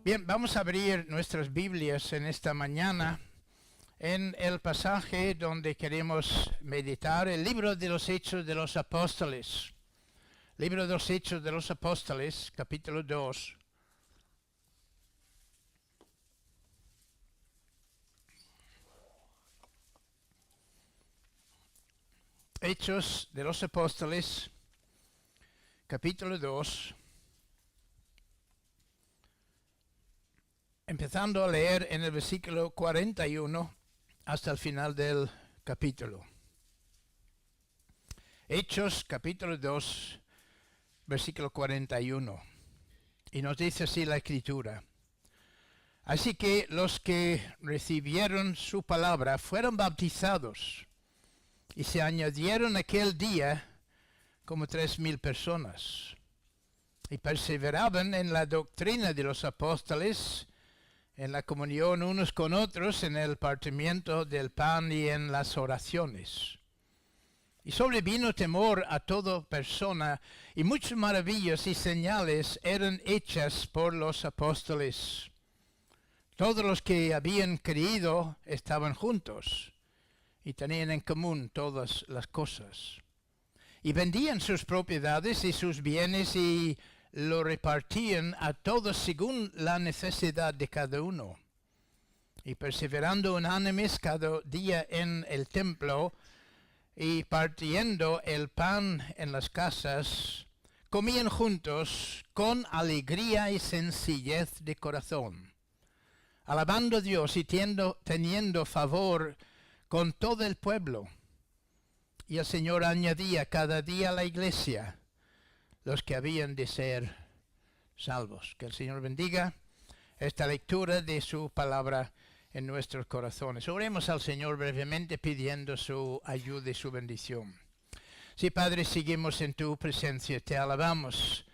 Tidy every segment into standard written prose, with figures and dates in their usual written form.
Bien, vamos a abrir nuestras Biblias en esta mañana en el pasaje donde queremos meditar, el libro de los Hechos de los Apóstoles. Libro de los Hechos de los Apóstoles, capítulo 2. Hechos de los Apóstoles, capítulo 2. Empezando a leer en el versículo 41 hasta el final del capítulo. Hechos, capítulo 2, versículo 41. Y nos dice así la Escritura. Así que los que recibieron su palabra fueron bautizados, y se añadieron aquel día como 3,000 personas. Y perseveraban en la doctrina de los apóstoles, en la comunión unos con otros, en el partimiento del pan y en las oraciones. Y sobrevino temor a toda persona, y muchas maravillas y señales eran hechas por los apóstoles. Todos los que habían creído estaban juntos, y tenían en común todas las cosas. Y vendían sus propiedades y sus bienes, y lo repartían a todos según la necesidad de cada uno. Y perseverando unánimes cada día en el templo, y partiendo el pan en las casas, comían juntos con alegría y sencillez de corazón, alabando a Dios y teniendo favor con todo el pueblo. Y el Señor añadía cada día a la iglesia los que habían de ser salvos. Que el Señor bendiga esta lectura de su palabra en nuestros corazones. Oremos al Señor brevemente pidiendo su ayuda y su bendición. Sí, Padre, seguimos en tu presencia. Te alabamos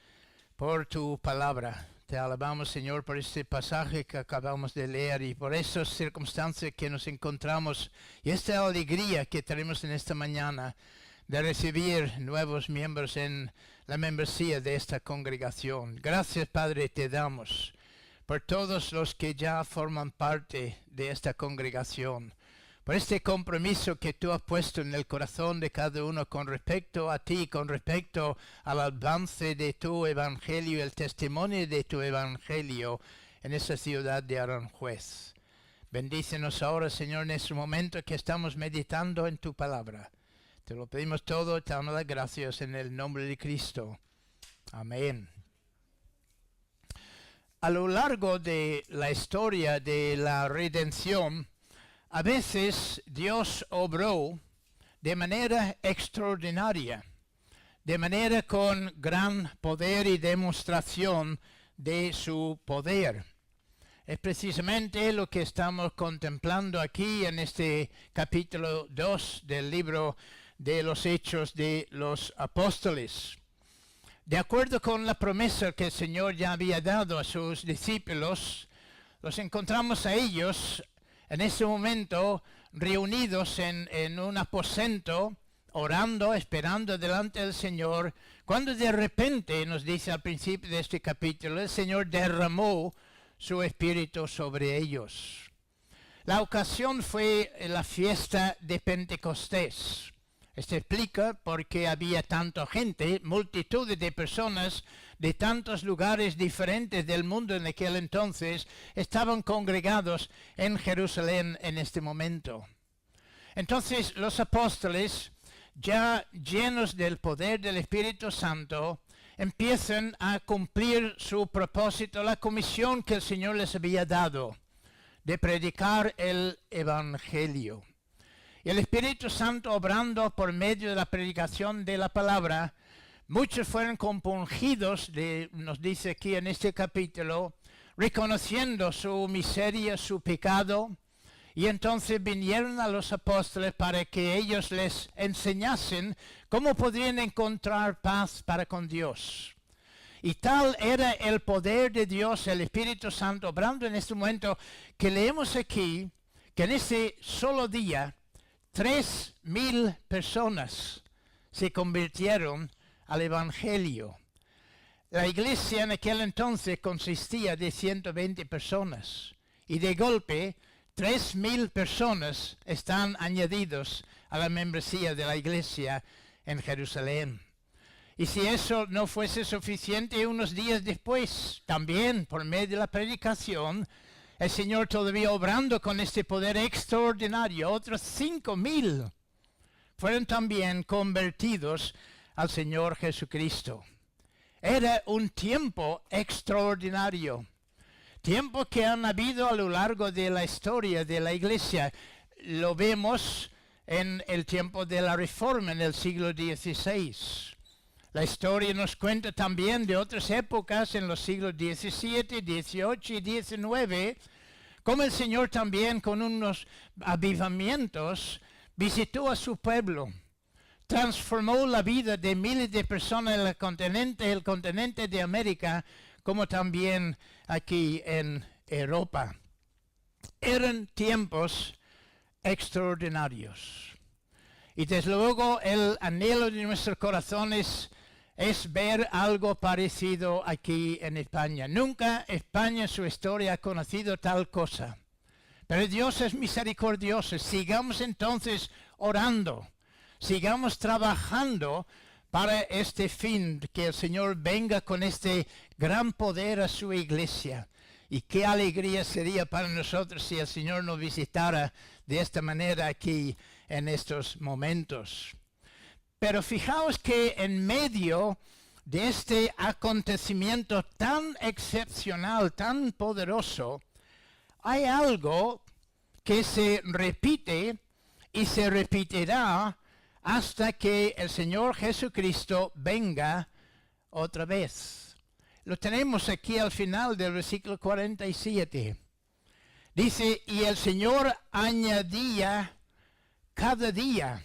por tu palabra. Te alabamos, Señor, por este pasaje que acabamos de leer y por esas circunstancias que nos encontramos y esta alegría que tenemos en esta mañana de recibir nuevos miembros en la membresía de esta congregación. Gracias, Padre, te damos por todos los que ya forman parte de esta congregación, por este compromiso que tú has puesto en el corazón de cada uno con respecto a ti, con respecto al avance de tu evangelio, el testimonio de tu evangelio en esa ciudad de Aranjuez. Bendícenos ahora, Señor, en este momento que estamos meditando en tu palabra. Te lo pedimos todo, te damos las gracias en el nombre de Cristo. Amén. A lo largo de la historia de la redención, a veces Dios obró de manera extraordinaria, de manera con gran poder y demostración de su poder. Es precisamente lo que estamos contemplando aquí en este capítulo 2 del libro de los Hechos de los Apóstoles. De acuerdo con la promesa que el Señor ya había dado a sus discípulos, los encontramos a ellos en ese momento reunidos en un aposento, orando, esperando delante del Señor, cuando de repente, nos dice al principio de este capítulo, el Señor derramó su espíritu sobre ellos. La ocasión fue la fiesta de Pentecostés. Esto explica por qué había tanta gente, multitudes de personas de tantos lugares diferentes del mundo en aquel entonces estaban congregados en Jerusalén en este momento. Entonces los apóstoles, ya llenos del poder del Espíritu Santo, empiezan a cumplir su propósito, la comisión que el Señor les había dado de predicar el Evangelio. Y el Espíritu Santo obrando por medio de la predicación de la palabra, muchos fueron compungidos, nos dice aquí en este capítulo, reconociendo su miseria, su pecado, y entonces vinieron a los apóstoles para que ellos les enseñasen cómo podrían encontrar paz para con Dios. Y tal era el poder de Dios, el Espíritu Santo, obrando en este momento, que leemos aquí que en ese solo día 3,000 personas se convirtieron al Evangelio. La iglesia en aquel entonces consistía de 120 personas y de golpe 3,000 personas están añadidos a la membresía de la iglesia en Jerusalén. Y si eso no fuese suficiente, unos días después, también por medio de la predicación, el Señor todavía obrando con este poder extraordinario, otros 5,000 fueron también convertidos al Señor Jesucristo. Era un tiempo extraordinario, tiempo que han habido a lo largo de la historia de la iglesia. Lo vemos en el tiempo de la Reforma en el siglo XVI. La historia nos cuenta también de otras épocas en los siglos XVII, XVIII y XIX, como el Señor también con unos avivamientos visitó a su pueblo, transformó la vida de miles de personas en el continente de América, como también aquí en Europa. Eran tiempos extraordinarios. Y desde luego el anhelo de nuestros corazones es ver algo parecido aquí en España. Nunca España en su historia ha conocido tal cosa. Pero Dios es misericordioso. Sigamos entonces orando. Sigamos trabajando para este fin, que el Señor venga con este gran poder a su iglesia. Y qué alegría sería para nosotros si el Señor nos visitara de esta manera aquí en estos momentos. Pero fijaos que en medio de este acontecimiento tan excepcional, tan poderoso, hay algo que se repite y se repetirá hasta que el Señor Jesucristo venga otra vez. Lo tenemos aquí al final del versículo 47. Dice, y el Señor añadía cada día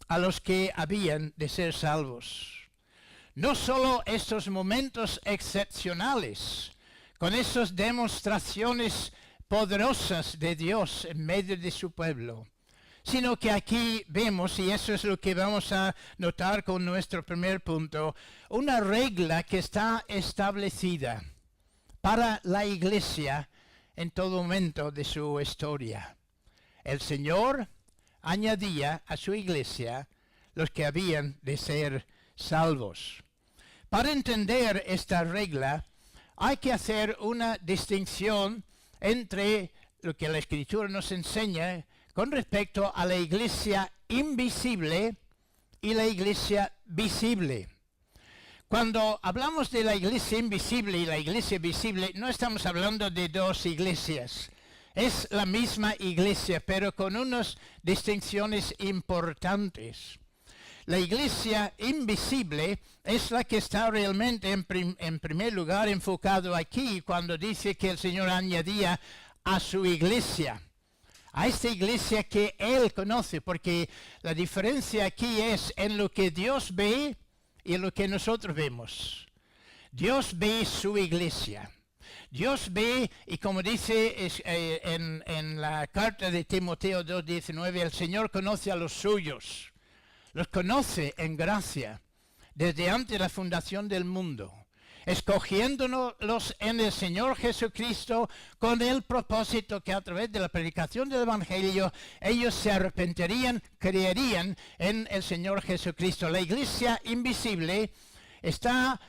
a los que habían de ser salvos. No solo estos momentos excepcionales, con esas demostraciones poderosas de Dios en medio de su pueblo, sino que aquí vemos, y eso es lo que vamos a notar con nuestro primer punto, una regla que está establecida para la iglesia en todo momento de su historia. El Señor añadía a su iglesia los que habían de ser salvos. Para entender esta regla, hay que hacer una distinción entre lo que la Escritura nos enseña con respecto a la iglesia invisible y la iglesia visible. Cuando hablamos de la iglesia invisible y la iglesia visible, no estamos hablando de dos iglesias. Es la misma iglesia, pero con unas distinciones importantes. La iglesia invisible es la que está realmente en primer lugar enfocado aquí cuando dice que el Señor añadía a su iglesia, a esta iglesia que Él conoce, porque la diferencia aquí es en lo que Dios ve y en lo que nosotros vemos. Dios ve su iglesia. Dios ve, y como dice en la carta de Timoteo 2:19, el Señor conoce a los suyos, los conoce en gracia, desde antes de la fundación del mundo, escogiéndonos en el Señor Jesucristo con el propósito que a través de la predicación del Evangelio ellos se arrepentirían, creerían en el Señor Jesucristo. La iglesia invisible está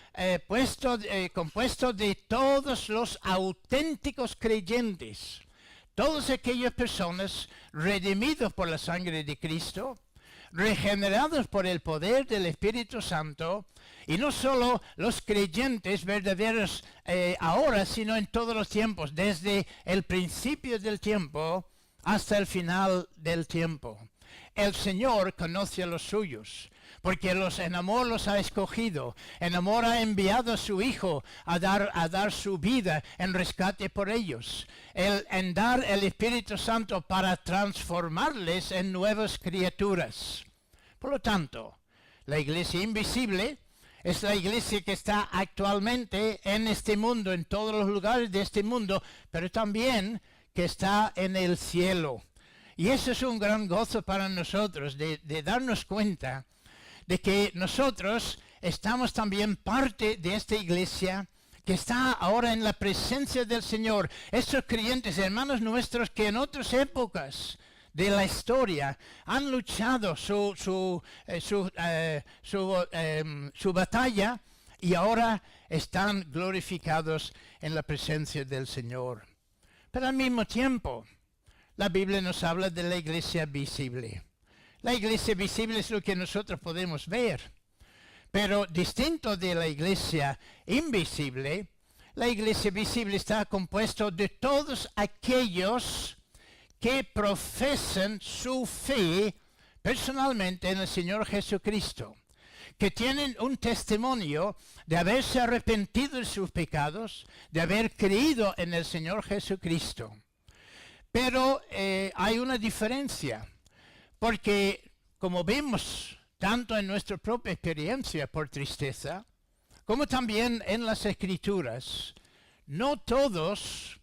compuesto de todos los auténticos creyentes, todas aquellas personas redimidos por la sangre de Cristo, regenerados por el poder del Espíritu Santo, y no solo los creyentes verdaderos ahora, sino en todos los tiempos, desde el principio del tiempo hasta el final del tiempo. El Señor conoce a los suyos, porque en amor los ha escogido, en amor ha enviado a su Hijo a dar su vida en rescate por ellos, en dar el Espíritu Santo para transformarles en nuevas criaturas. Por lo tanto, la iglesia invisible es la iglesia que está actualmente en este mundo, en todos los lugares de este mundo, pero también que está en el cielo. Y eso es un gran gozo para nosotros, de darnos cuenta de que nosotros estamos también parte de esta iglesia que está ahora en la presencia del Señor. Estos creyentes, hermanos nuestros, que en otras épocas de la historia han luchado su batalla y ahora están glorificados en la presencia del Señor. Pero al mismo tiempo, la Biblia nos habla de la iglesia visible. La iglesia visible es lo que nosotros podemos ver. Pero distinto de la iglesia invisible, la iglesia visible está compuesta de todos aquellos que profesan su fe personalmente en el Señor Jesucristo, que tienen un testimonio de haberse arrepentido de sus pecados, de haber creído en el Señor Jesucristo. Pero hay una diferencia, porque como vemos tanto en nuestra propia experiencia por tristeza, como también en las Escrituras, no todos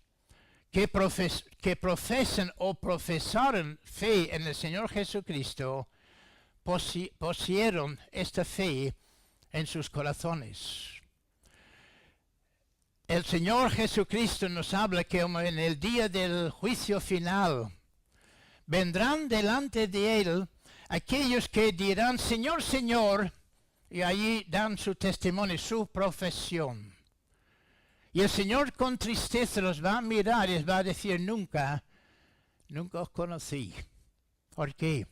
que profesan o profesaron fe en el Señor Jesucristo pusieron esta fe en sus corazones. El Señor Jesucristo nos habla que en el día del juicio final vendrán delante de Él aquellos que dirán, Señor, Señor, y allí dan su testimonio, su profesión. Y el Señor con tristeza los va a mirar y les va a decir, nunca os conocí. ¿Por qué?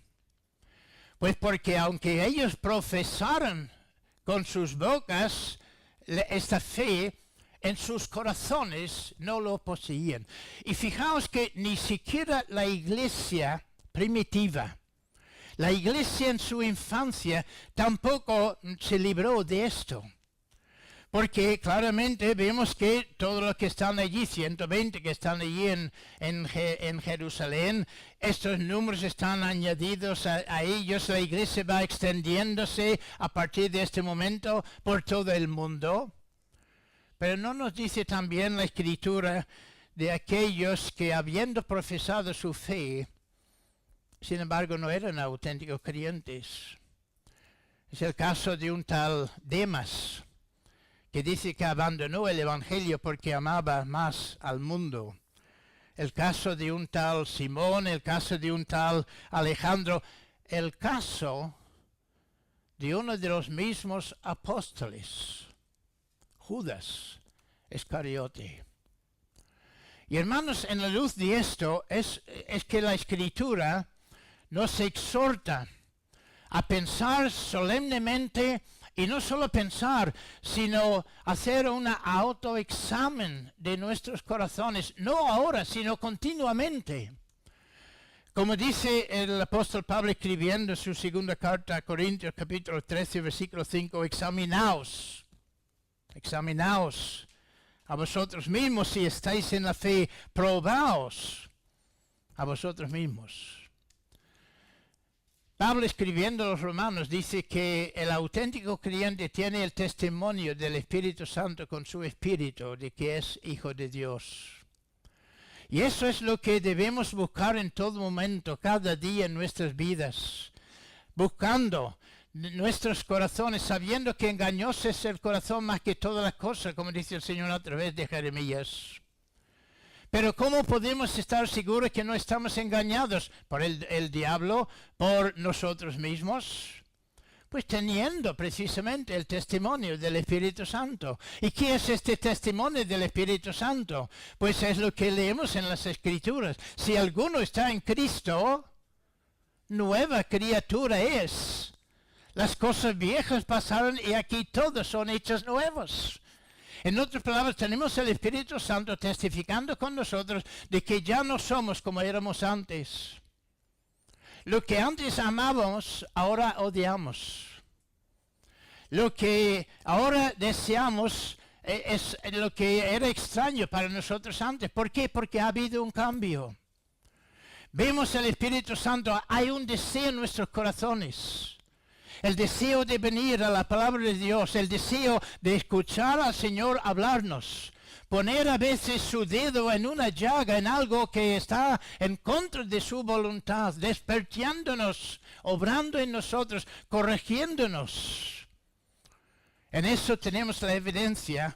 Pues porque aunque ellos profesaron con sus bocas esta fe, en sus corazones no lo poseían. Y fijaos que ni siquiera la iglesia primitiva, la iglesia en su infancia tampoco se libró de esto. Porque claramente vemos que todos los que están allí, 120 que están allí en Jerusalén, estos números están añadidos a ellos. La iglesia va extendiéndose a partir de este momento por todo el mundo. Pero no nos dice también la Escritura de aquellos que habiendo profesado su fe, sin embargo no eran auténticos creyentes. Es el caso de un tal Demas, que dice que abandonó el Evangelio porque amaba más al mundo. El caso de un tal Simón, el caso de un tal Alejandro, el caso de uno de los mismos apóstoles, Judas Iscariote. Y hermanos, en la luz de esto es que la Escritura nos exhorta a pensar solemnemente, y no solo pensar, sino hacer un autoexamen de nuestros corazones, no ahora, sino continuamente. Como dice el apóstol Pablo escribiendo su segunda carta a Corintios, capítulo 13, versículo 5, examinaos a vosotros mismos si estáis en la fe, probaos a vosotros mismos. Pablo escribiendo a los romanos dice que el auténtico creyente tiene el testimonio del Espíritu Santo con su espíritu de que es hijo de Dios. Y eso es lo que debemos buscar en todo momento, cada día en nuestras vidas, buscando nuestros corazones, sabiendo que engañoso es el corazón más que todas las cosas, como dice el Señor a través de Jeremías. Pero ¿cómo podemos estar seguros que no estamos engañados por el diablo, por nosotros mismos? Pues teniendo precisamente el testimonio del Espíritu Santo. ¿Y qué es este testimonio del Espíritu Santo? Pues es lo que leemos en las Escrituras. Si alguno está en Cristo, nueva criatura es. Las cosas viejas pasaron y aquí todos son hechos nuevos. En otras palabras, tenemos el Espíritu Santo testificando con nosotros de que ya no somos como éramos antes. Lo que antes amábamos, ahora odiamos. Lo que ahora deseamos es lo que era extraño para nosotros antes. ¿Por qué? Porque ha habido un cambio. Vemos el Espíritu Santo, hay un deseo en nuestros corazones. El deseo de venir a la palabra de Dios, el deseo de escuchar al Señor hablarnos, poner a veces su dedo en una llaga, en algo que está en contra de su voluntad, despertándonos, obrando en nosotros, corrigiéndonos. En eso tenemos la evidencia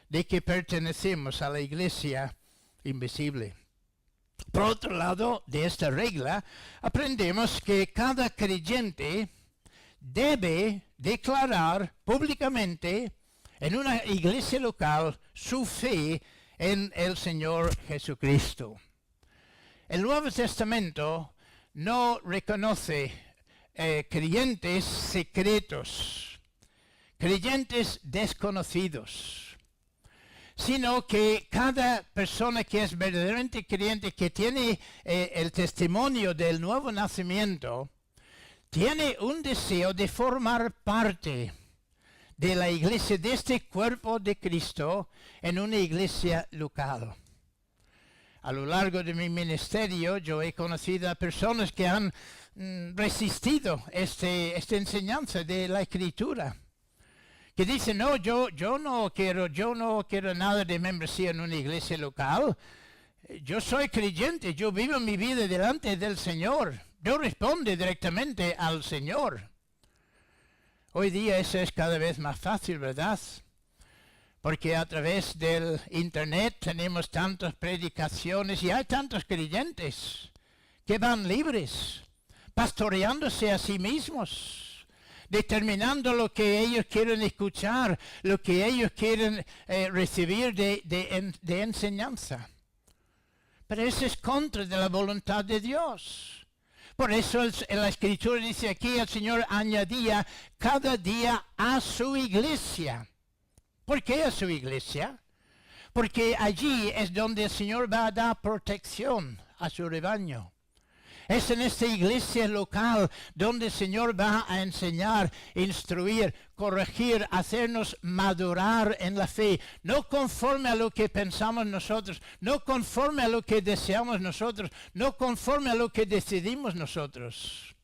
de que pertenecemos a la iglesia invisible. Por otro lado, de esta regla, aprendemos que cada creyente debe declarar públicamente en una iglesia local su fe en el Señor Jesucristo. El Nuevo Testamento no reconoce creyentes secretos, creyentes desconocidos, sino que cada persona que es verdaderamente creyente, que tiene el testimonio del nuevo nacimiento, tiene un deseo de formar parte de la iglesia, de este cuerpo de Cristo, en una iglesia local. A lo largo de mi ministerio, yo he conocido a personas que han resistido esta enseñanza de la Escritura, que dicen, no, yo no quiero nada de membresía en una iglesia local. Yo soy creyente, yo vivo mi vida delante del Señor. Yo respondo directamente al Señor. Hoy día eso es cada vez más fácil, ¿verdad? Porque a través del Internet tenemos tantas predicaciones y hay tantos creyentes que van libres, pastoreándose a sí mismos, determinando lo que ellos quieren escuchar, lo que ellos quieren recibir de enseñanza. Pero eso es contra de la voluntad de Dios. Por eso la Escritura dice aquí, el Señor añadía cada día a su iglesia. ¿Por qué a su iglesia? Porque allí es donde el Señor va a dar protección a su rebaño. Es en esta iglesia local donde el Señor va a enseñar, instruir, corregir, hacernos madurar en la fe. No conforme a lo que pensamos nosotros, no conforme a lo que deseamos nosotros, no conforme a lo que decidimos nosotros,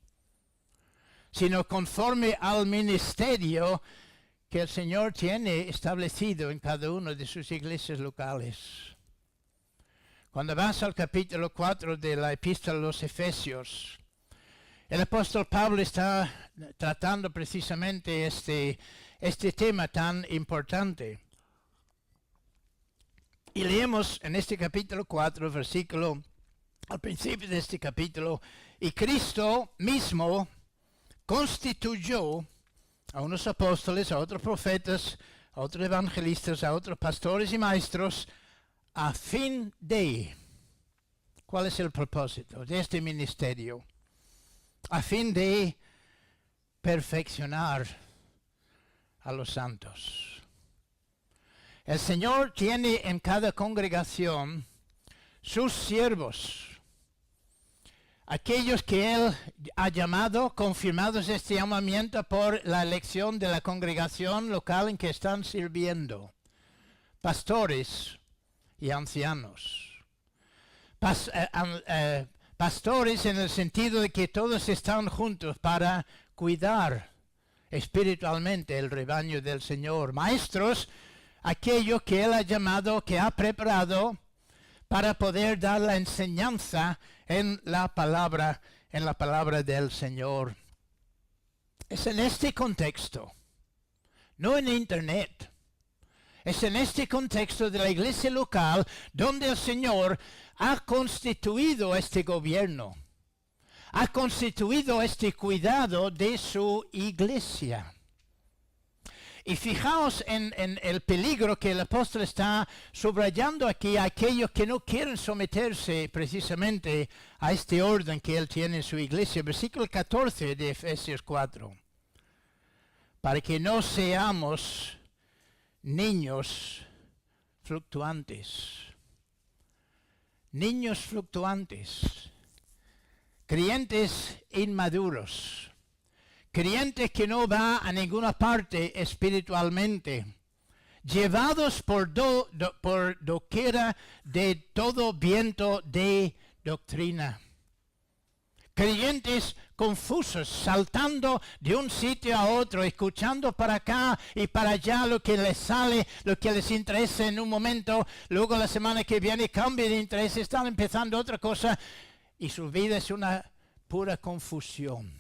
sino conforme al ministerio que el Señor tiene establecido en cada una de sus iglesias locales. Cuando vas al capítulo 4 de la epístola a los Efesios, el apóstol Pablo está tratando precisamente este tema tan importante. Y leemos en este capítulo 4, versículo, al principio de este capítulo, y Cristo mismo constituyó a unos apóstoles, a otros profetas, a otros evangelistas, a otros pastores y maestros, a fin de, ¿cuál es el propósito de este ministerio? A fin de perfeccionar a los santos. El Señor tiene en cada congregación sus siervos, aquellos que Él ha llamado, confirmados este llamamiento por la elección de la congregación local en que están sirviendo, pastores y ancianos. Pastores en el sentido de que todos están juntos para cuidar espiritualmente el rebaño del Señor. Maestros, aquellos que Él ha llamado, que ha preparado para poder dar la enseñanza en la palabra del Señor. Es en este contexto, no en Internet. Es en este contexto de la iglesia local donde el Señor ha constituido este gobierno, ha constituido este cuidado de su iglesia. Y fijaos en el peligro que el apóstol está subrayando aquí a aquellos que no quieren someterse precisamente a este orden que él tiene en su iglesia. Versículo 14 de Efesios 4. Para que no seamos niños fluctuantes. Niños fluctuantes. Creyentes inmaduros. Creyentes que no va a ninguna parte espiritualmente. Llevados por doquiera de todo viento de doctrina. Creyentes confusos, saltando de un sitio a otro, escuchando para acá y para allá lo que les sale, lo que les interesa en un momento, luego la semana que viene cambia de interés, están empezando otra cosa y su vida es una pura confusión.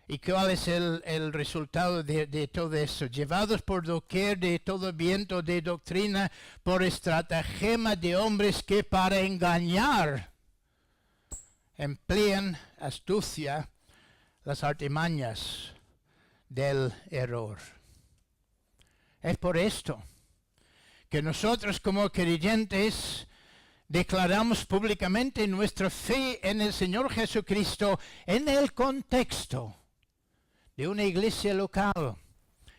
¿Y cuál es el resultado de todo eso? Llevados por doquier de todo viento de doctrina, por estratagema de hombres que para engañar emplean astucia las artimañas del error. Es por esto que nosotros como creyentes declaramos públicamente nuestra fe en el Señor Jesucristo en el contexto de una iglesia local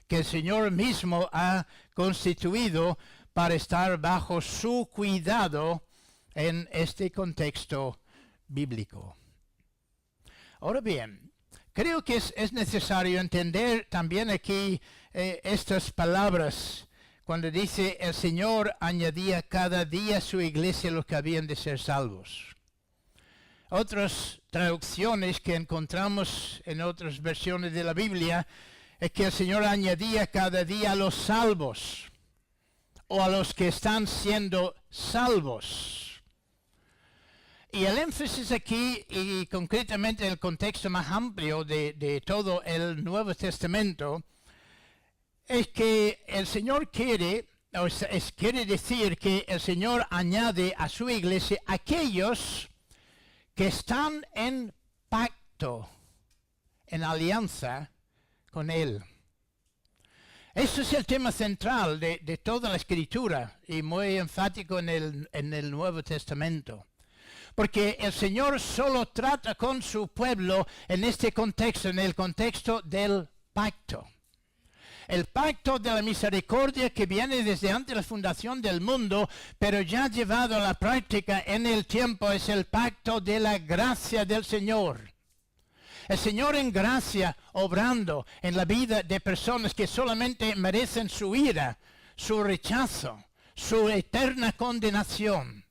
que el Señor mismo ha constituido para estar bajo su cuidado en este contexto bíblico. Ahora bien, creo que es necesario entender también aquí estas palabras cuando dice el Señor añadía cada día a su iglesia los que habían de ser salvos. Otras traducciones que encontramos en otras versiones de la Biblia es que el Señor añadía cada día a los salvos o a los que están siendo salvos. Y el énfasis aquí, y concretamente en el contexto más amplio de todo el Nuevo Testamento, es que el Señor quiere decir que el Señor añade a su iglesia aquellos que están en pacto, en alianza con Él. Eso es el tema central de toda la Escritura y muy enfático en el Nuevo Testamento. Porque el Señor solo trata con su pueblo en este contexto, en el contexto del pacto. El pacto de la misericordia que viene desde antes de la fundación del mundo, pero ya llevado a la práctica en el tiempo, es el pacto de la gracia del Señor. El Señor en gracia obrando en la vida de personas que solamente merecen su ira, su rechazo, su eterna condenación.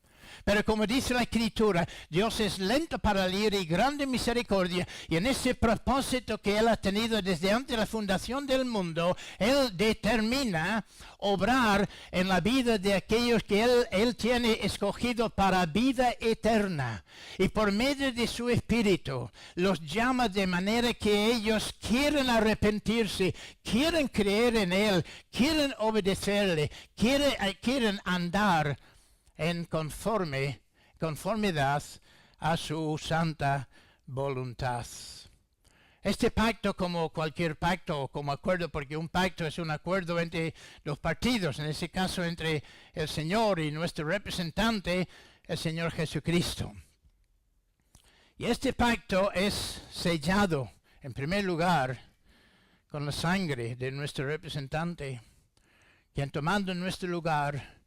Pero como dice la Escritura, Dios es lento para la ira y grande misericordia, y en ese propósito que Él ha tenido desde antes de la fundación del mundo, Él determina obrar en la vida de aquellos que Él tiene escogido para vida eterna. Y por medio de su Espíritu los llama de manera que ellos quieren arrepentirse, quieren creer en Él, quieren obedecerle, quieren andar en conformidad a su santa voluntad. Este pacto, como cualquier pacto o como acuerdo, porque un pacto es un acuerdo entre los partidos, en ese caso entre el Señor y nuestro representante, el Señor Jesucristo. Y este pacto es sellado, en primer lugar, con la sangre de nuestro representante, quien tomando nuestro lugar,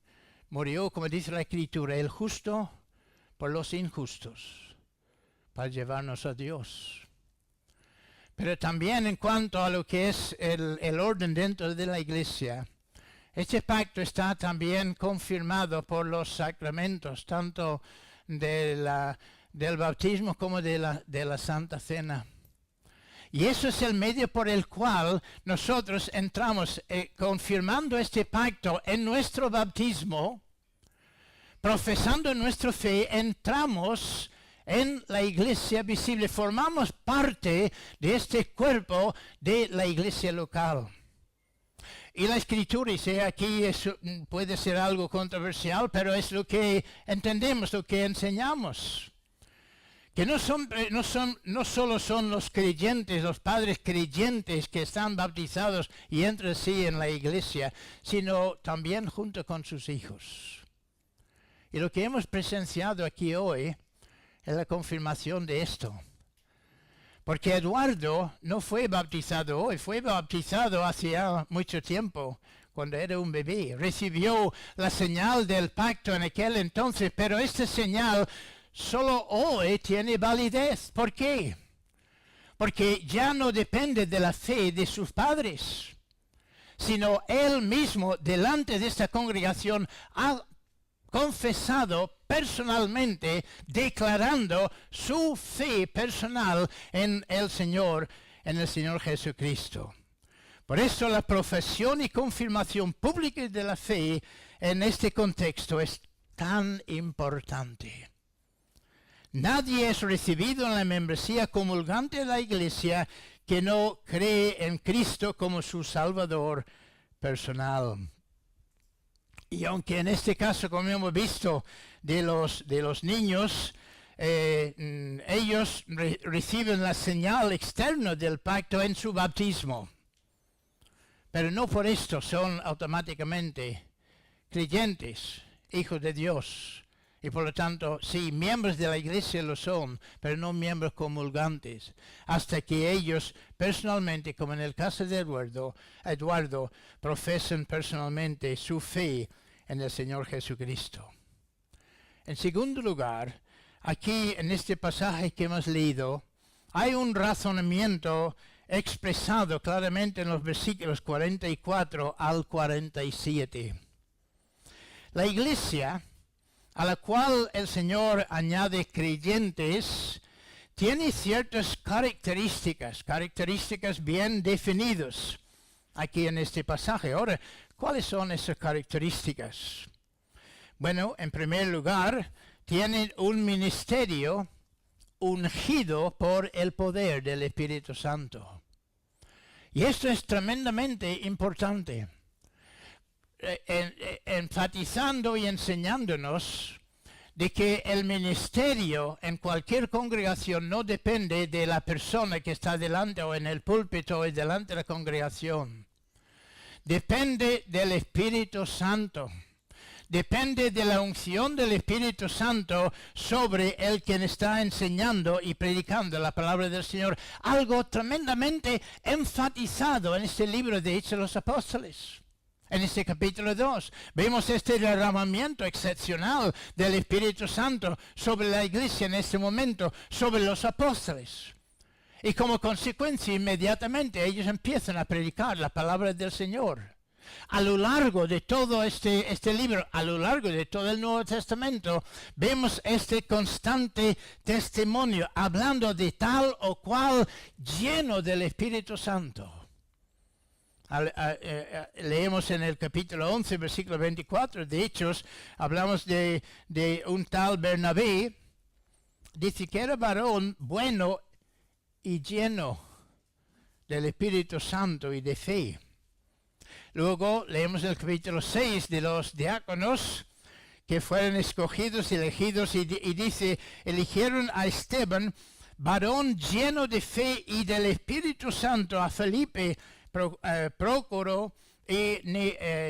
murió, como dice la Escritura, el justo por los injustos, para llevarnos a Dios. Pero también en cuanto a lo que es el orden dentro de la iglesia, este pacto está también confirmado por los sacramentos, tanto del bautismo como de la Santa Cena. Y eso es el medio por el cual nosotros entramos, confirmando este pacto en nuestro bautismo, profesando nuestra fe, entramos en la iglesia visible, formamos parte de este cuerpo de la iglesia local. Y la Escritura dice aquí, puede ser algo controversial, pero es lo que entendemos, lo que enseñamos. Que no solo son los creyentes, los padres creyentes que están bautizados y entran sí en la iglesia, sino también junto con sus hijos. Y lo que hemos presenciado aquí hoy es la confirmación de esto. Porque Eduardo no fue bautizado hoy, fue bautizado hace ya mucho tiempo, cuando era un bebé. Recibió la señal del pacto en aquel entonces, pero esta señal solo hoy tiene validez. ¿Por qué? Porque ya no depende de la fe de sus padres, sino él mismo, delante de esta congregación, ha confesado personalmente, declarando su fe personal en el Señor Jesucristo. Por eso la profesión y confirmación pública de la fe en este contexto es tan importante. Nadie es recibido en la membresía comulgante de la iglesia que no cree en Cristo como su Salvador personal. Y aunque en este caso, como hemos visto, de los niños, ellos reciben la señal externa del pacto en su bautismo. Pero no por esto son automáticamente creyentes, hijos de Dios. Y por lo tanto, sí, miembros de la iglesia lo son, pero no miembros comulgantes, hasta que ellos personalmente, como en el caso de Eduardo, profesan personalmente su fe en el Señor Jesucristo. En segundo lugar, aquí en este pasaje que hemos leído, hay un razonamiento expresado claramente en los versículos 44 al 47. La iglesia a la cual el Señor añade creyentes, tiene ciertas características bien definidas aquí en este pasaje. Ahora, ¿cuáles son esas características? Bueno, en primer lugar, tienen un ministerio ungido por el poder del Espíritu Santo. Y esto es tremendamente importante. Enfatizando y enseñándonos de que el ministerio en cualquier congregación no depende de la persona que está delante o en el púlpito o delante de la congregación. Depende del Espíritu Santo. Depende de la unción del Espíritu Santo sobre el quien está enseñando y predicando la palabra del Señor. Algo tremendamente enfatizado en este libro de Hechos de los Apóstoles. En este capítulo 2 vemos este derramamiento excepcional del Espíritu Santo sobre la iglesia en este momento, sobre los apóstoles. Y como consecuencia, inmediatamente ellos empiezan a predicar la palabra del Señor. A lo largo de todo este libro, a lo largo de todo el Nuevo Testamento, vemos este constante testimonio, hablando de tal o cual lleno del Espíritu Santo. Leemos en el capítulo 11, versículo 24 de Hechos, hablamos de un tal Bernabé, dice que era varón bueno y lleno del Espíritu Santo y de fe. Luego leemos el capítulo 6 de los diáconos que fueron escogidos y elegidos y dice, eligieron a Esteban, varón lleno de fe y del Espíritu Santo, a Felipe, Prócoro y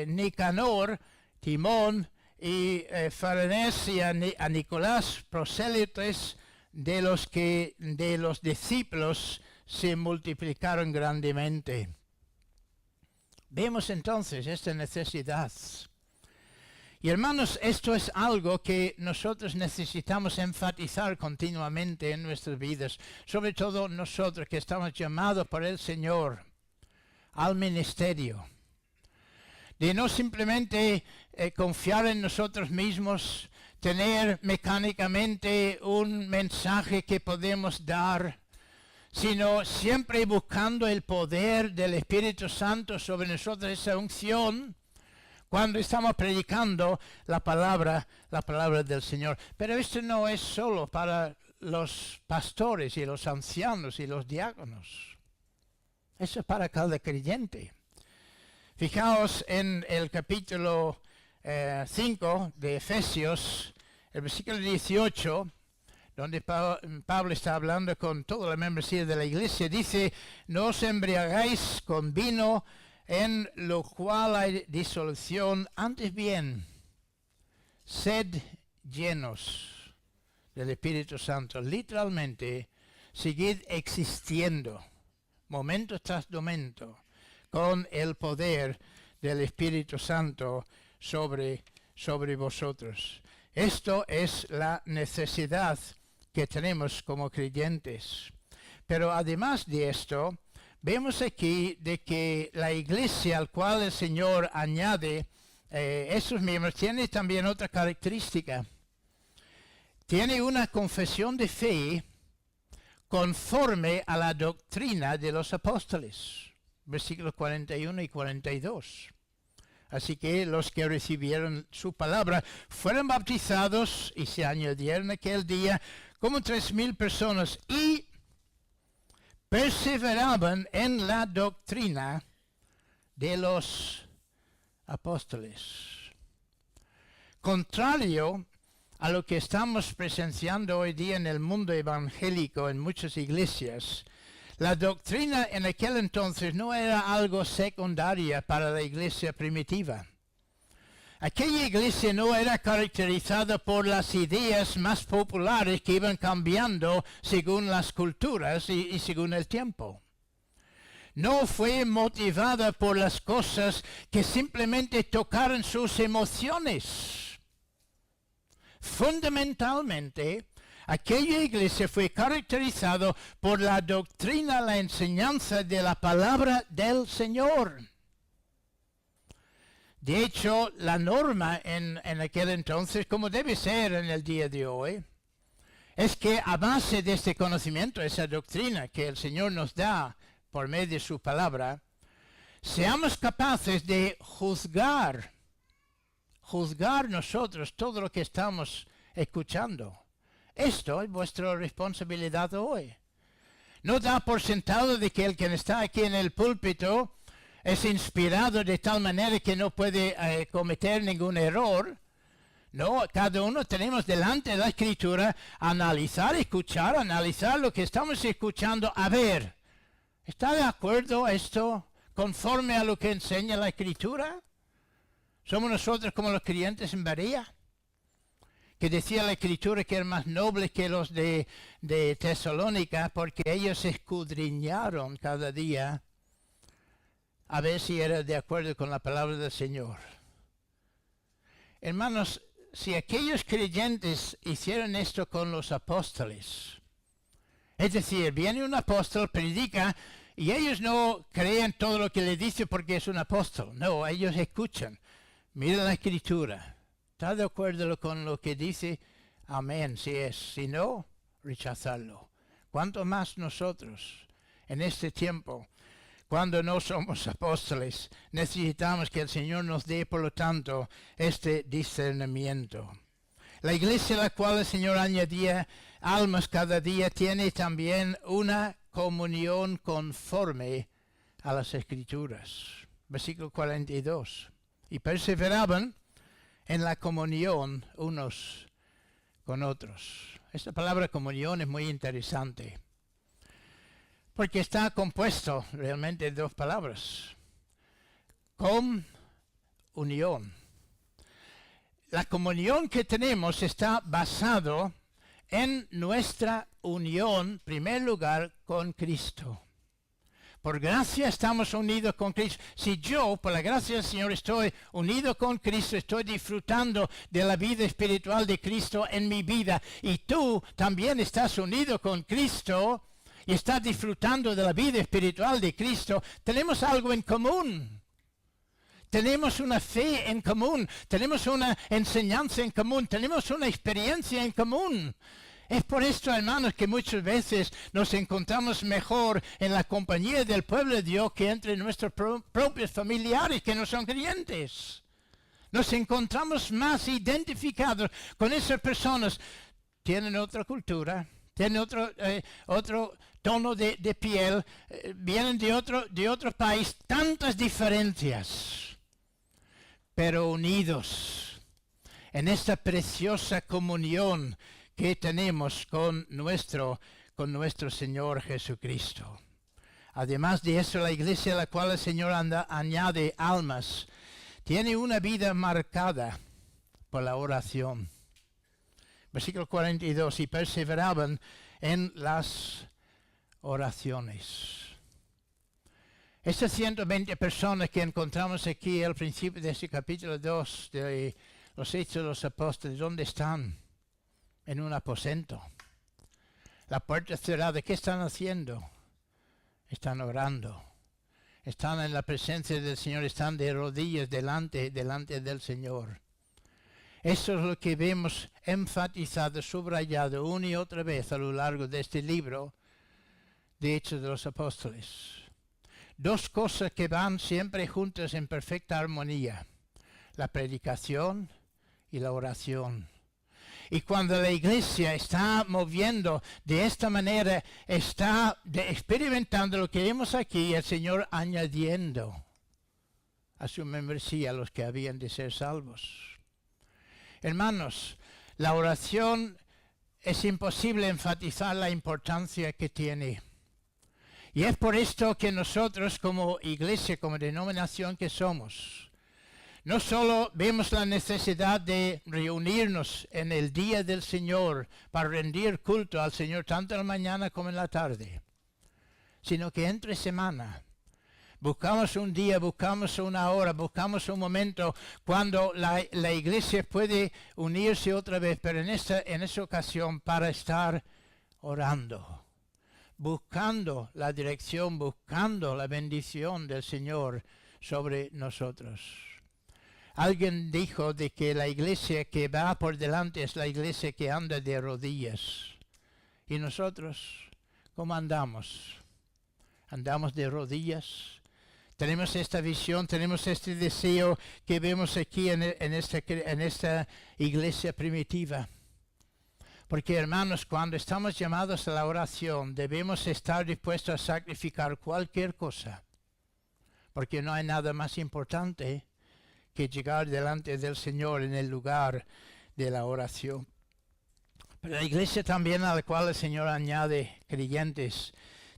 Nicanor, Timón y Faranés y a Nicolás, prosélitos de los discípulos se multiplicaron grandemente. Vemos entonces esta necesidad. Y hermanos, esto es algo que nosotros necesitamos enfatizar continuamente en nuestras vidas, sobre todo nosotros que estamos llamados por el Señor al ministerio, de no simplemente confiar en nosotros mismos, tener mecánicamente un mensaje que podemos dar, sino siempre buscando el poder del Espíritu Santo sobre nosotros, esa unción, cuando estamos predicando la palabra del Señor. Pero esto no es solo para los pastores y los ancianos y los diáconos. Eso es para cada creyente. Fijaos en el capítulo 5 de Efesios, el versículo 18, donde Pablo está hablando con toda la membresía de la iglesia, dice, no os embriagáis con vino, en lo cual hay disolución, antes bien, sed llenos del Espíritu Santo. Literalmente, seguid existiendo, momento tras momento, con el poder del Espíritu Santo sobre vosotros. Esto es la necesidad que tenemos como creyentes. Pero además de esto, vemos aquí de que la iglesia al cual el Señor añade esos miembros tiene también otra característica. Tiene una confesión de fe conforme a la doctrina de los apóstoles. Versículos 41 y 42. Así que los que recibieron su palabra fueron bautizados y se añadieron aquel día como 3,000 personas. Y perseveraban en la doctrina de los apóstoles. Contrario a lo que estamos presenciando hoy día en el mundo evangélico en muchas iglesias, la doctrina en aquel entonces no era algo secundario para la iglesia primitiva. Aquella iglesia no era caracterizada por las ideas más populares que iban cambiando según las culturas y según el tiempo. No fue motivada por las cosas que simplemente tocaron sus emociones. Fundamentalmente, aquella iglesia fue caracterizada por la doctrina, la enseñanza de la palabra del Señor. De hecho, la norma en aquel entonces, como debe ser en el día de hoy, es que a base de este conocimiento, esa doctrina que el Señor nos da por medio de su palabra, seamos capaces de juzgar nosotros todo lo que estamos escuchando. Esto es vuestra responsabilidad hoy. No da por sentado de que el que está aquí en el púlpito es inspirado de tal manera que no puede cometer ningún error. No, cada uno tenemos delante de la Escritura analizar lo que estamos escuchando. A ver, ¿está de acuerdo esto conforme a lo que enseña la Escritura? ¿Somos nosotros como los creyentes en Berea? Que decía la Escritura que eran más nobles que los de Tesalónica porque ellos escudriñaron cada día a ver si era de acuerdo con la palabra del Señor. Hermanos, si aquellos creyentes hicieron esto con los apóstoles, es decir, viene un apóstol, predica, y ellos no creen todo lo que le dice porque es un apóstol. No, ellos escuchan. Miren la Escritura. ¿Está de acuerdo con lo que dice? Amén, si es. Si no, rechazarlo. ¿Cuánto más nosotros en este tiempo? Cuando no somos apóstoles, necesitamos que el Señor nos dé, por lo tanto, este discernimiento. La iglesia a la cual el Señor añadía almas cada día tiene también una comunión conforme a las Escrituras. Versículo 42. Y perseveraban en la comunión unos con otros. Esta palabra comunión es muy interesante, porque está compuesto realmente de dos palabras. Comunión. La comunión que tenemos está basado en nuestra unión, en primer lugar, con Cristo. Por gracia estamos unidos con Cristo. Si yo, por la gracia del Señor, estoy unido con Cristo, estoy disfrutando de la vida espiritual de Cristo en mi vida, y tú también estás unido con Cristo, y está disfrutando de la vida espiritual de Cristo, tenemos algo en común. Tenemos una fe en común, tenemos una enseñanza en común, tenemos una experiencia en común. Es por esto, hermanos, que muchas veces nos encontramos mejor en la compañía del pueblo de Dios que entre nuestros propios familiares que no son creyentes. Nos encontramos más identificados con esas personas. Tienen otra cultura, tienen otro tono de piel, vienen de otro país, tantas diferencias, pero unidos en esta preciosa comunión que tenemos con nuestro Señor Jesucristo. Además de eso, la iglesia a la cual el Señor añade almas tiene una vida marcada por la oración. Versículo 42, y perseveraban en las oraciones. Estas 120 personas que encontramos aquí al principio de este capítulo 2 de los Hechos de los Apóstoles, ¿dónde están? En un aposento. La puerta cerrada. ¿Qué están haciendo? Están orando. Están en la presencia del Señor, están de rodillas delante del Señor. Eso es lo que vemos enfatizado, subrayado una y otra vez a lo largo de este libro de Hechos de los Apóstoles. Dos cosas que van siempre juntas en perfecta armonía: la predicación y la oración. Y cuando la iglesia está moviendo de esta manera, está experimentando lo que vemos aquí, el Señor añadiendo a su membresía a los que habían de ser salvos. Hermanos, la oración es imposible enfatizar la importancia que tiene. Y es por esto que nosotros como iglesia, como denominación que somos, no solo vemos la necesidad de reunirnos en el día del Señor para rendir culto al Señor tanto en la mañana como en la tarde, sino que entre semana buscamos un día, buscamos una hora, buscamos un momento cuando la iglesia puede unirse otra vez, pero en esa ocasión para estar orando, buscando la dirección, buscando la bendición del Señor sobre nosotros. Alguien dijo de que la iglesia que va por delante es la iglesia que anda de rodillas. ¿Y nosotros cómo andamos? ¿Andamos de rodillas? Tenemos esta visión, tenemos este deseo que vemos aquí en esta iglesia primitiva. Porque hermanos, cuando estamos llamados a la oración, debemos estar dispuestos a sacrificar cualquier cosa. Porque no hay nada más importante que llegar delante del Señor en el lugar de la oración. Pero la iglesia también a la cual el Señor añade creyentes,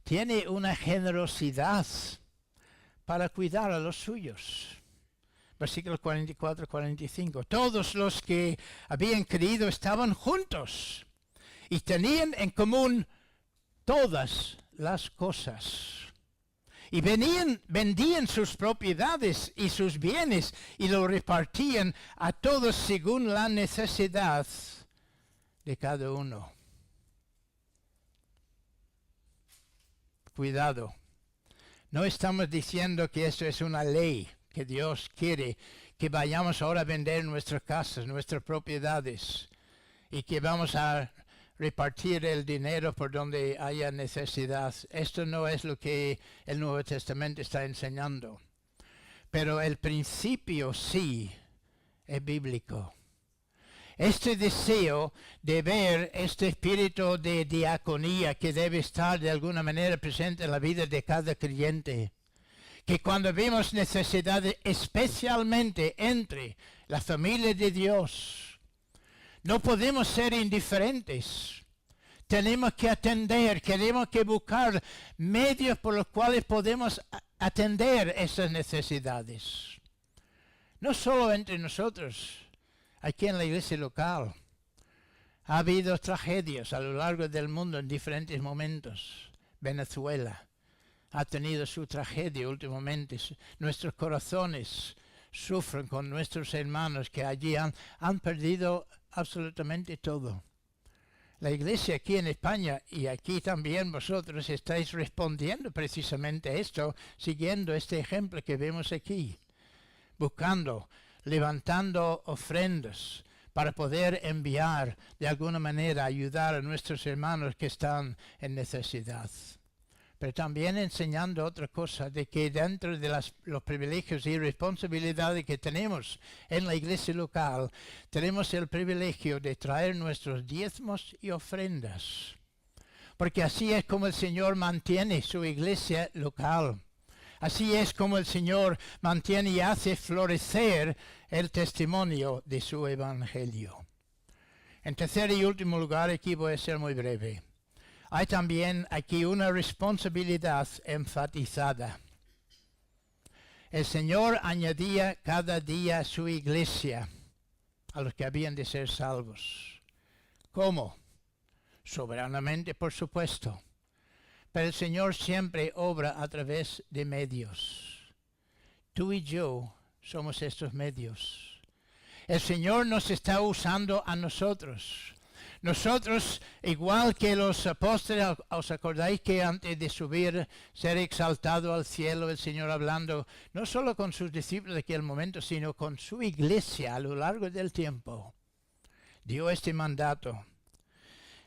tiene una generosidad para cuidar a los suyos. Versículo 44-45. Todos los que habían creído estaban juntos y tenían en común todas las cosas. Y vendían sus propiedades y sus bienes y lo repartían a todos según la necesidad de cada uno. Cuidado. No estamos diciendo que esto es una ley, que Dios quiere que vayamos ahora a vender nuestras casas, nuestras propiedades, y que vamos a repartir el dinero por donde haya necesidad. Esto no es lo que el Nuevo Testamento está enseñando. Pero el principio sí es bíblico. Este deseo de ver este espíritu de diaconía que debe estar de alguna manera presente en la vida de cada creyente. Que cuando vemos necesidades, especialmente entre la familia de Dios, no podemos ser indiferentes. Tenemos que atender, tenemos que buscar medios por los cuales podemos atender esas necesidades. No solo entre nosotros, aquí en la iglesia local. Ha habido tragedias a lo largo del mundo en diferentes momentos. Venezuela ha tenido su tragedia últimamente. Nuestros corazones sufren con nuestros hermanos que allí han perdido absolutamente todo. La iglesia aquí en España y aquí también vosotros estáis respondiendo precisamente a esto, siguiendo este ejemplo que vemos aquí, buscando, levantando ofrendas para poder enviar de alguna manera, ayudar a nuestros hermanos que están en necesidad. Pero también enseñando otra cosa, de que dentro de los privilegios y responsabilidades que tenemos en la iglesia local, tenemos el privilegio de traer nuestros diezmos y ofrendas. Porque así es como el Señor mantiene su iglesia local. Así es como el Señor mantiene y hace florecer el testimonio de su evangelio. En tercer y último lugar, aquí voy a ser muy breve. Hay también aquí una responsabilidad enfatizada. El Señor añadía cada día a su iglesia, a los que habían de ser salvos. ¿Cómo? Soberanamente, por supuesto. Pero el Señor siempre obra a través de medios. Tú y yo somos estos medios. El Señor nos está usando a nosotros. Nosotros, igual que los apóstoles, ¿os acordáis que antes de subir, ser exaltado al cielo, el Señor hablando, no solo con sus discípulos de aquel momento, sino con su iglesia a lo largo del tiempo, dio este mandato?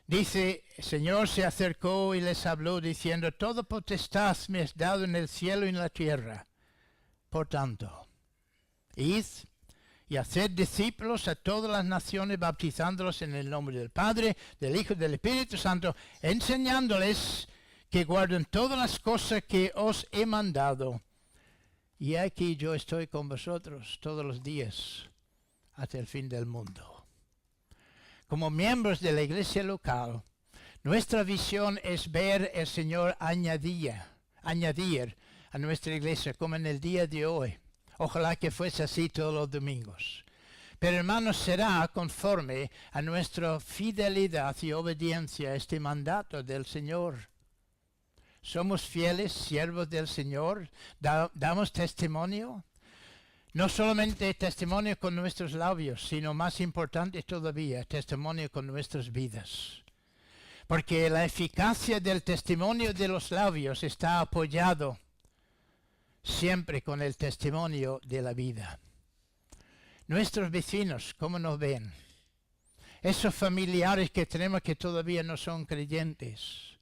Dice, el Señor se acercó y les habló diciendo, toda potestad me es dado en el cielo y en la tierra. Por tanto, id y hacer discípulos a todas las naciones, bautizándolos en el nombre del Padre, del Hijo y del Espíritu Santo, enseñándoles que guarden todas las cosas que os he mandado. Y aquí yo estoy con vosotros todos los días hasta el fin del mundo. Como miembros de la iglesia local, nuestra visión es ver el Señor añadir a nuestra iglesia como en el día de hoy. Ojalá que fuese así todos los domingos. Pero hermanos, será conforme a nuestra fidelidad y obediencia a este mandato del Señor. Somos fieles siervos del Señor, damos testimonio. No solamente testimonio con nuestros labios, sino más importante todavía, testimonio con nuestras vidas. Porque la eficacia del testimonio de los labios está apoyado siempre con el testimonio de la vida. Nuestros vecinos, ¿cómo nos ven? Esos familiares que tenemos que todavía no son creyentes.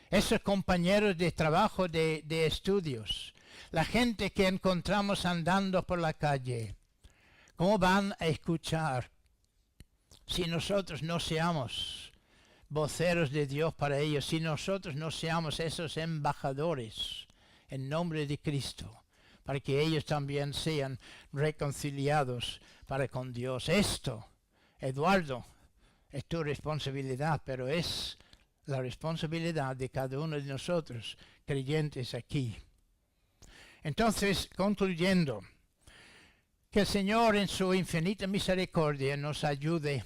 Esos compañeros de trabajo, de estudios. La gente que encontramos andando por la calle. ¿Cómo van a escuchar si nosotros no seamos voceros de Dios para ellos? Si nosotros no seamos esos embajadores en nombre de Cristo, para que ellos también sean reconciliados para con Dios. Esto, Eduardo, es tu responsabilidad, pero es la responsabilidad de cada uno de nosotros, creyentes aquí. Entonces, concluyendo, que el Señor en su infinita misericordia nos ayude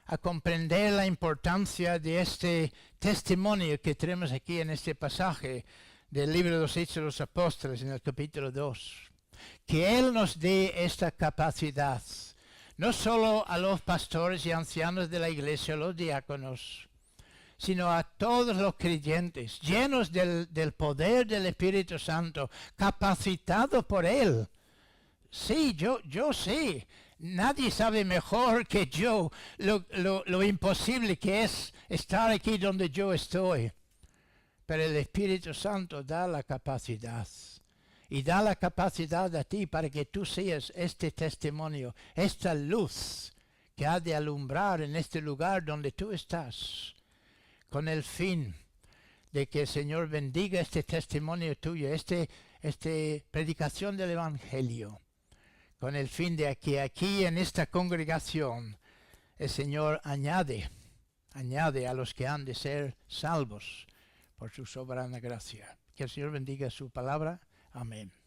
a comprender la importancia de este testimonio que tenemos aquí en este pasaje del libro de los Hechos de los Apóstoles en el capítulo 2. Que Él nos dé esta capacidad, no solo a los pastores y ancianos de la iglesia, los diáconos, sino a todos los creyentes, llenos del poder del Espíritu Santo, capacitados por Él. Sí, yo sé, nadie sabe mejor que yo lo imposible que es estar aquí donde yo estoy. Pero el Espíritu Santo da la capacidad. Y da la capacidad a ti para que tú seas este testimonio, esta luz que ha de alumbrar en este lugar donde tú estás, con el fin de que el Señor bendiga este testimonio tuyo, esta predicación del Evangelio, con el fin de que aquí en esta congregación el Señor añade a los que han de ser salvos por su soberana gracia. Que el Señor bendiga su palabra. Amén.